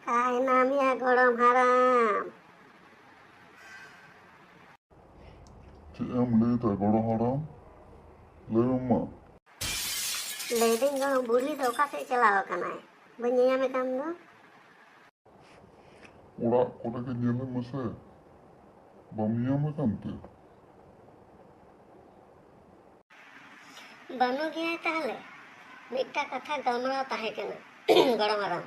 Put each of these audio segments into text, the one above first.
Kainam ya golong haram. Chị em lê tại goro haram lê mama Leding golong buri do ka se chalao kana. Banyaya me kam do. ᱚᱲᱟᱜ ᱠᱚᱨᱮ ᱜᱮ ᱧᱮᱞᱮ ᱢᱮᱥᱮ ᱵᱟᱢ ᱧᱟᱢᱮ ᱠᱟᱱᱛᱮ Banu gaya tahale. Mitta katha galmara tahe kana. Golong haram.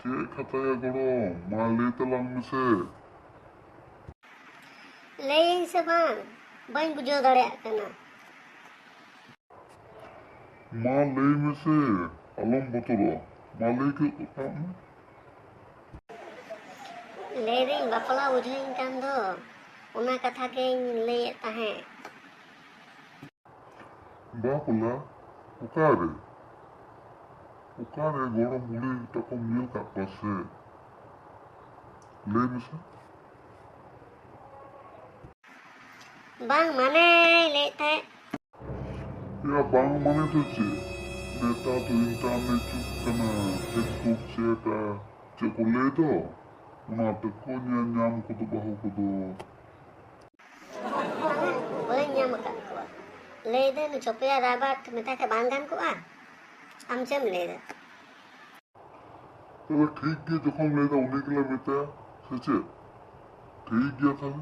ᱪᱮᱫ ᱠᱟᱛᱷᱟᱭᱟ ᱜᱚᱲᱚᱢ ᱢᱟ ᱞᱟᱹᱭ ᱛᱟᱞᱟᱝ ᱢᱮᱥᱮ Laying se bang. Bain bujo dareyak kana. ᱢᱟ ᱞᱟᱹᱭ ᱢᱮᱥᱮ ᱟᱞᱚᱢ ᱵᱚᱛᱚᱨᱚᱜᱼᱟ ᱢᱟ ᱞᱟᱹᱭ ᱠᱟᱜ ᱢᱮ Leding bapala ujhain kan do. Una katha gein layet tahe. ᱵᱟᱯᱞᱟ ᱚᱠᱟᱨᱮ ᱜᱚᱲᱚᱢ ᱵᱩᱲᱦᱤ ᱛᱟᱠᱚᱢ ᱧᱮᱞ ᱠᱟᱜ ᱠᱚᱣᱟ ᱥᱮ ᱞᱟᱹᱭ ᱢᱮᱥᱮ Bang mane layet tahe. 야 ᱵᱟᱝ ᱢᱟᱱᱮ ᱫᱚ ᱪᱮᱫ ᱱᱮᱛᱟᱨ ᱫᱚ ᱤᱱᱴᱟᱨᱱᱮᱴ ᱡᱩᱜᱽ ᱠᱟᱱᱟ ᱯᱷᱮᱥᱵᱩᱠ ᱪᱮᱫ ᱠᱚ ᱞᱟᱹᱭ ᱫᱚ ᱚᱱᱟ ᱛᱮᱠᱚ ᱧᱮᱞ ᱧᱟᱢ ᱠᱚᱫᱚ ᱵᱟᱹᱦᱩ ᱠᱚᱫᱚ Bain nyam kat ko. Leding chopya rabat meta ke bang gan ko a. Am chem leda. তাহলে ঠিক গিয়ে যখন ᱞᱟᱹᱭ ᱫᱟ উনি গেলে মেতায়া সে ᱪᱮᱫ ঠিক গিয়া তাহলে